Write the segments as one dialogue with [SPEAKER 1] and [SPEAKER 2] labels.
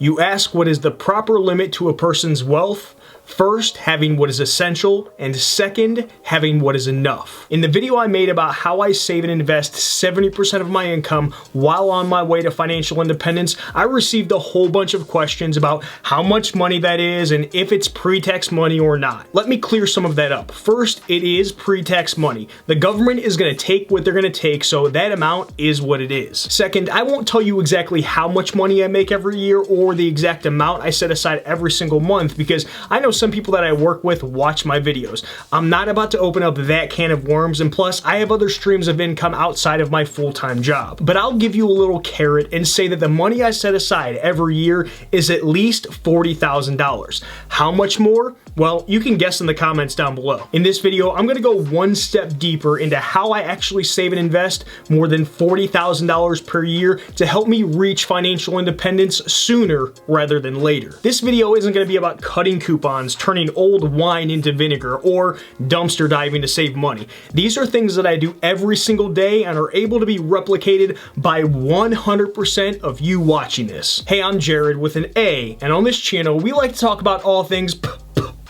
[SPEAKER 1] You ask what is the proper limit to a person's wealth. First, having what is essential, and second, having what is enough. In the video I made about how I save and invest 70% of my income while on my way to financial independence, I received a whole bunch of questions about how much money that is and if it's pre-tax money or not. Let me clear some of that up. First, it is pre-tax money. The government is going to take what they're going to take, so that amount is what it is. Second, I won't tell you exactly how much money I make every year or the exact amount I set aside every single month, because I know some people that I work with watch my videos. I'm not about to open up that can of worms, and plus I have other streams of income outside of my full-time job. But I'll give you a little carrot and say that the money I set aside every year is at least $40,000. How much more? Well, you can guess in the comments down below. In this video, I'm going to go one step deeper into how I actually save and invest more than $40,000 per year to help me reach financial independence sooner rather than later. This video isn't going to be about cutting coupons, turning old wine into vinegar, or dumpster diving to save money. These are things that I do every single day and are able to be replicated by 100% of you watching this. Hey, I'm Jarrad with an A, and on this channel, we like to talk about all things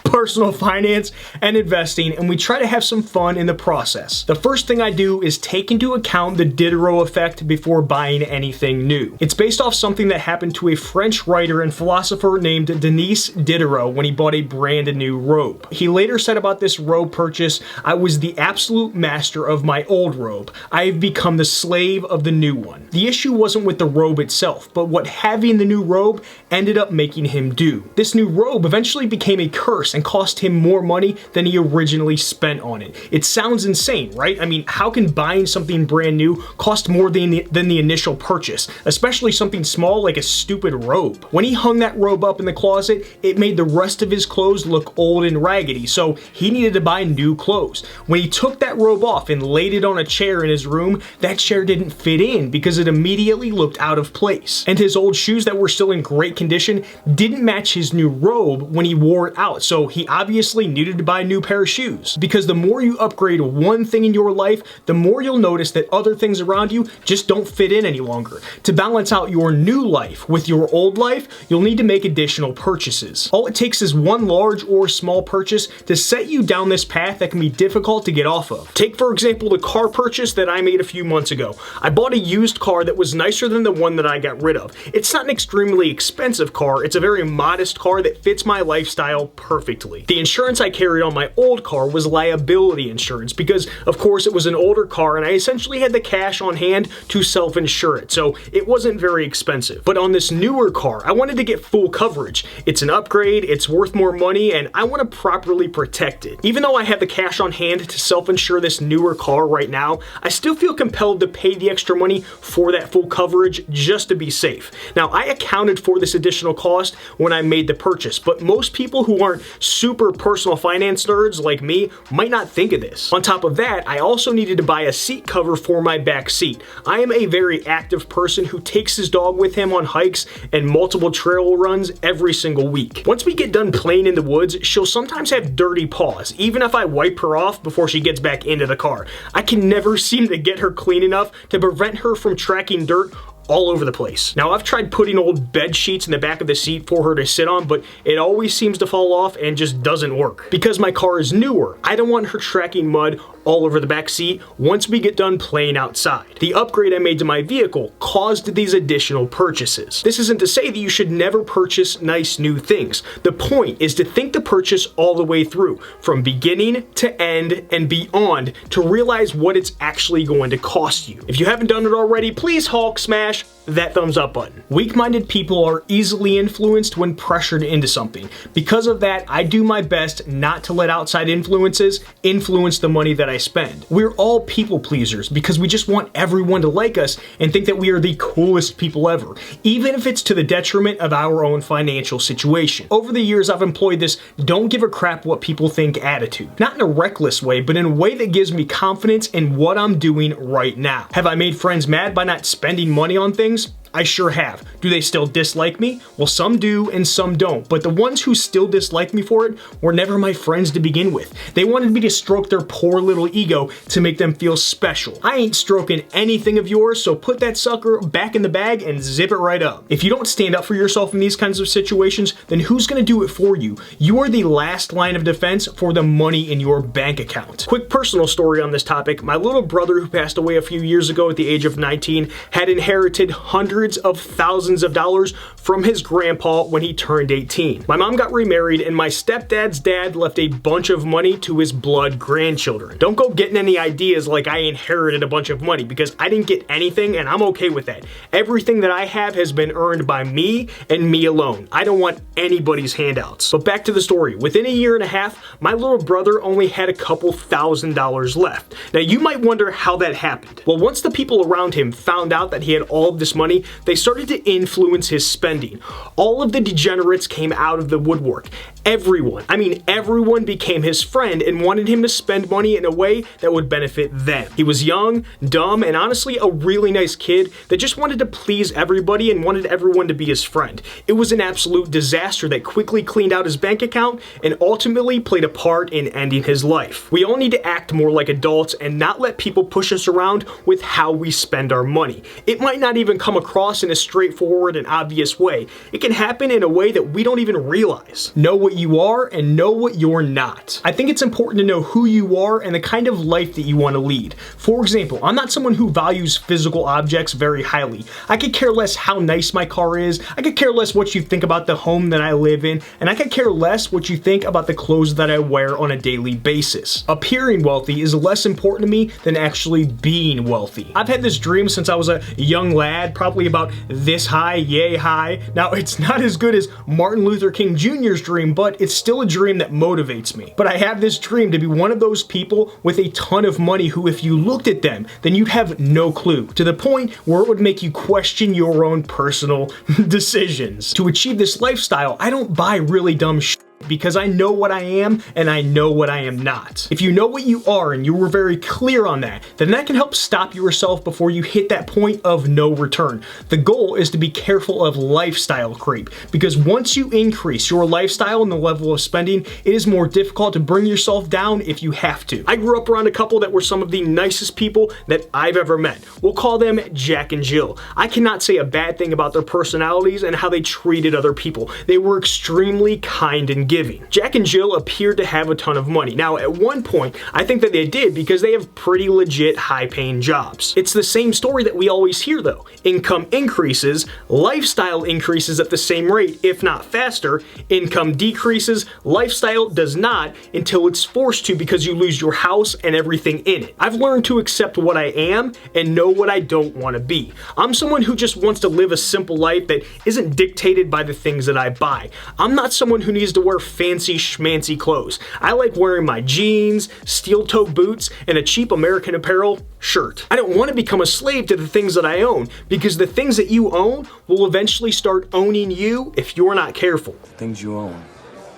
[SPEAKER 1] personal finance and investing, and we try to have some fun in the process. The first thing I do is take into account the Diderot Effect before buying anything new. It's based off something that happened to a French writer and philosopher named Denis Diderot when he bought a brand new robe. He later said about this robe purchase, "I was the absolute master of my old robe. I have become the slave of the new one." The issue wasn't with the robe itself, but what having the new robe ended up making him do. This new robe eventually became a curse and cost him more money than he originally spent on it. It sounds insane, right? I mean, how can buying something brand new cost more than the initial purchase, especially something small like a stupid robe? When he hung that robe up in the closet, it made the rest of his clothes look old and raggedy, so he needed to buy new clothes. When he took that robe off and laid it on a chair in his room, that chair didn't fit in because it immediately looked out of place. And his old shoes that were still in great condition didn't match his new robe when he wore it out, so he obviously needed to buy a new pair of shoes. Because the more you upgrade one thing in your life, the more you'll notice that other things around you just don't fit in any longer. To balance out your new life with your old life, you'll need to make additional purchases. All it takes is one large or small purchase to set you down this path that can be difficult to get off of. Take, for example, the car purchase that I made a few months ago. I bought a used car that was nicer than the one that I got rid of. It's not an extremely expensive car, it's a very modest car that fits my lifestyle perfectly. The insurance I carried on my old car was liability insurance because, of course, it was an older car and I essentially had the cash on hand to self-insure it, so it wasn't very expensive. But on this newer car, I wanted to get full coverage. It's an upgrade, it's worth more money, and I want to properly protect it. Even though I have the cash on hand to self-insure this newer car right now, I still feel compelled to pay the extra money for that full coverage just to be safe. Now, I accounted for this additional cost when I made the purchase, but most people who aren't super personal finance nerds like me might not think of this. On top of that, I also needed to buy a seat cover for my back seat. I am a very active person who takes his dog with him on hikes and multiple trail runs every single week. Once we get done playing in the woods, she'll sometimes have dirty paws, even if I wipe her off before she gets back into the car. I can never seem to get her clean enough to prevent her from tracking dirt all over the place. Now, I've tried putting old bed sheets in the back of the seat for her to sit on, but it always seems to fall off and just doesn't work. Because my car is newer, I don't want her tracking mud all over the back seat once we get done playing outside. The upgrade I made to my vehicle caused these additional purchases. This isn't to say that you should never purchase nice new things. The point is to think the purchase all the way through, from beginning to end and beyond, to realize what it's actually going to cost you. If you haven't done it already, please Hulk smash that thumbs up button. Weak-minded people are easily influenced when pressured into something. Because of that, I do my best not to let outside influences influence the money that I spend. We're all people pleasers because we just want everyone to like us and think that we are the coolest people ever, even if it's to the detriment of our own financial situation. Over the years, I've employed this don't give a crap what people think attitude. Not in a reckless way, but in a way that gives me confidence in what I'm doing right now. Have I made friends mad by not spending money on things? I sure have. Do they still dislike me? Well, some do and some don't, but the ones who still dislike me for it were never my friends to begin with. They wanted me to stroke their poor little ego to make them feel special. I ain't stroking anything of yours, so put that sucker back in the bag and zip it right up. If you don't stand up for yourself in these kinds of situations, then who's gonna do it for you? You are the last line of defense for the money in your bank account. Quick personal story on this topic. My little brother, who passed away a few years ago at the age of 19, had inherited hundreds of thousands of dollars from his grandpa when he turned 18. My mom got remarried and my stepdad's dad left a bunch of money to his blood grandchildren. Don't go getting any ideas like I inherited a bunch of money, because I didn't get anything and I'm okay with that. Everything that I have has been earned by me and me alone. I don't want anybody's handouts. But back to the story. Within a year and a half, my little brother only had a couple $1,000s left. Now you might wonder how that happened. Well, once the people around him found out that he had all of this money, they started to influence his spending. All of the degenerates came out of the woodwork. Everyone, I mean everyone, became his friend and wanted him to spend money in a way that would benefit them. He was young, dumb, and honestly a really nice kid that just wanted to please everybody and wanted everyone to be his friend. It was an absolute disaster that quickly cleaned out his bank account and ultimately played a part in ending his life. We all need to act more like adults and not let people push us around with how we spend our money. It might not even come across in a straightforward and obvious way. It can happen in a way that we don't even realize. Know what you are and know what you're not. I think it's important to know who you are and the kind of life that you want to lead. For example, I'm not someone who values physical objects very highly. I could care less how nice my car is, I could care less what you think about the home that I live in, and I could care less what you think about the clothes that I wear on a daily basis. Appearing wealthy is less important to me than actually being wealthy. I've had this dream since I was a young lad, probably about this high, yay high. Now, it's not as good as Martin Luther King Jr.'s dream, but it's still a dream that motivates me. But I have this dream to be one of those people with a ton of money who, if you looked at them, then you'd have no clue, to the point where it would make you question your own personal decisions. To achieve this lifestyle, I don't buy really dumb shit, because I know what I am and I know what I am not. If you know what you are and you were very clear on that, then that can help stop yourself before you hit that point of no return. The goal is to be careful of lifestyle creep, because once you increase your lifestyle and the level of spending, it is more difficult to bring yourself down if you have to. I grew up around a couple that were some of the nicest people that I've ever met. We'll call them Jack and Jill. I cannot say a bad thing about their personalities and how they treated other people. They were extremely kind and giving. Jack and Jill appeared to have a ton of money. Now, at one point, I think that they did because they have pretty legit high-paying jobs. It's the same story that we always hear though. Income increases, lifestyle increases at the same rate, if not faster. Income decreases, lifestyle does not until it's forced to because you lose your house and everything in it. I've learned to accept what I am and know what I don't want to be. I'm someone who just wants to live a simple life that isn't dictated by the things that I buy. I'm not someone who needs to wear fancy schmancy clothes. I like wearing my jeans, steel-toe boots, and a cheap American Apparel shirt. I don't want to become a slave to the things that I own, because the things that you own will eventually start owning you if you're not careful.
[SPEAKER 2] The things you own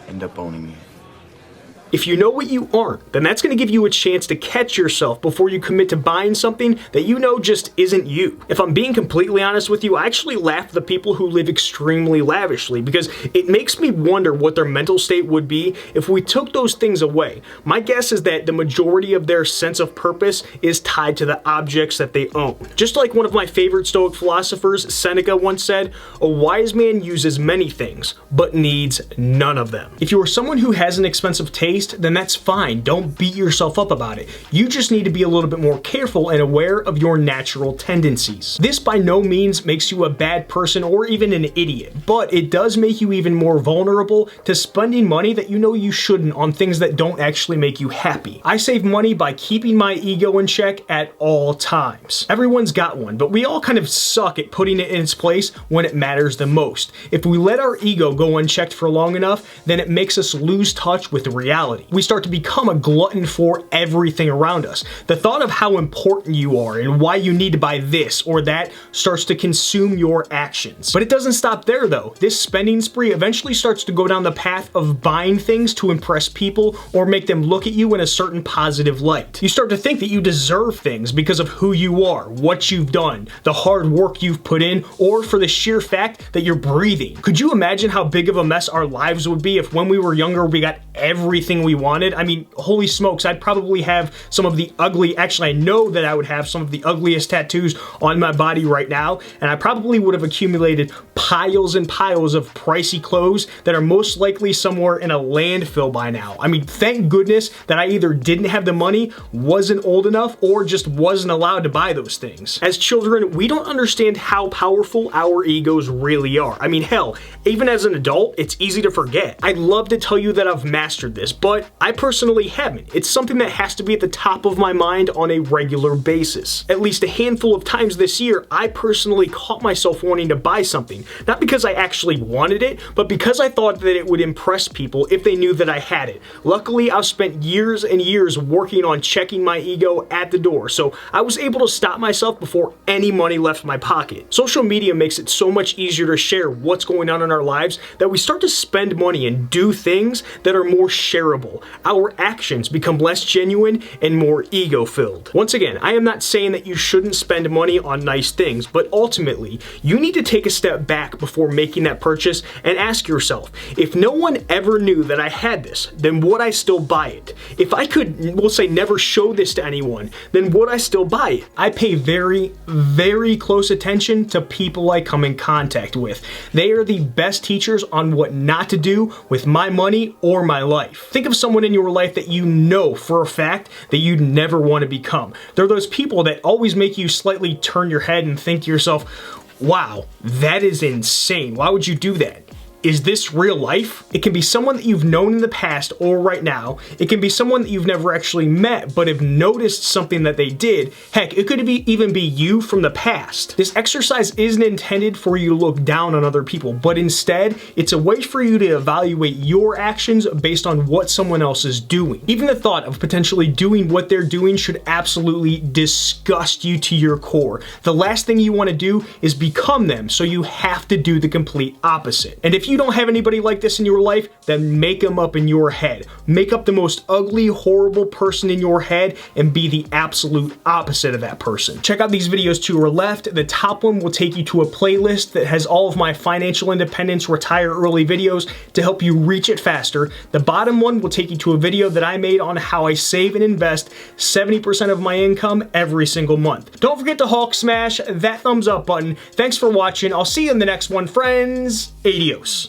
[SPEAKER 2] end up owning you.
[SPEAKER 1] If you know what you aren't, then that's going to give you a chance to catch yourself before you commit to buying something that you know just isn't you. If I'm being completely honest with you, I actually laugh at the people who live extremely lavishly, because it makes me wonder what their mental state would be if we took those things away. My guess is that the majority of their sense of purpose is tied to the objects that they own. Just like one of my favorite Stoic philosophers, Seneca, once said, "A wise man uses many things, but needs none of them." If you are someone who has an expensive taste, then that's fine. Don't beat yourself up about it. You just need to be a little bit more careful and aware of your natural tendencies. This by no means makes you a bad person or even an idiot, but it does make you even more vulnerable to spending money that you know you shouldn't on things that don't actually make you happy. I save money by keeping my ego in check at all times. Everyone's got one, but we all kind of suck at putting it in its place when it matters the most. If we let our ego go unchecked for long enough, then it makes us lose touch with reality. reality. We start to become a glutton for everything around us. The thought of how important you are and why you need to buy this or that starts to consume your actions. But it doesn't stop there though. This spending spree eventually starts to go down the path of buying things to impress people or make them look at you in a certain positive light. You start to think that you deserve things because of who you are, what you've done, the hard work you've put in, or for the sheer fact that you're breathing. Could you imagine how big of a mess our lives would be if when we were younger we got everything we wanted? I mean, holy smokes, I'd probably have some of the actually I know that I would have some of the ugliest tattoos on my body right now, and I probably would have accumulated piles and piles of pricey clothes that are most likely somewhere in a landfill by now. I mean, thank goodness that I either didn't have the money, wasn't old enough, or just wasn't allowed to buy those things. As children, we don't understand how powerful our egos really are. I mean, hell, even as an adult, it's easy to forget. I'd love to tell you that I've mastered this, but I personally haven't. It's something that has to be at the top of my mind on a regular basis. At least a handful of times this year, I personally caught myself wanting to buy something, not because I actually wanted it, but because I thought that it would impress people if they knew that I had it. Luckily, I've spent years and years working on checking my ego at the door, so I was able to stop myself before any money left my pocket. Social media makes it so much easier to share what's going on in our lives that we start to spend money and do things that are more shareable. Our actions become less genuine and more ego-filled. Once again, I am not saying that you shouldn't spend money on nice things, but ultimately, you need to take a step back before making that purchase and ask yourself, if no one ever knew that I had this, then would I still buy it? If I could, we'll say, never show this to anyone, then would I still buy it? I pay very, very close attention to people I come in contact with. They are the best teachers on what not to do with my money or my life. Think of someone in your life that you know for a fact that you'd never want to become. They're those people that always make you slightly turn your head and think to yourself, wow, that is insane. Why would you do that? Is this real life? It can be someone that you've known in the past or right now. It can be someone that you've never actually met but have noticed something that they did. Heck, it could even be you from the past. This exercise isn't intended for you to look down on other people, but instead, it's a way for you to evaluate your actions based on what someone else is doing. Even the thought of potentially doing what they're doing should absolutely disgust you to your core. The last thing you want to do is become them, so you have to do the complete opposite. And if you don't have anybody like this in your life, then make them up in your head. Make up the most ugly, horrible person in your head and be the absolute opposite of that person. Check out these videos to your left. The top one will take you to a playlist that has all of my financial independence retire early videos to help you reach it faster. The bottom one will take you to a video that I made on how I save and invest 70% of my income every single month. Don't forget to Hulk smash that thumbs up button. Thanks for watching. I'll see you in the next one, friends. Adios.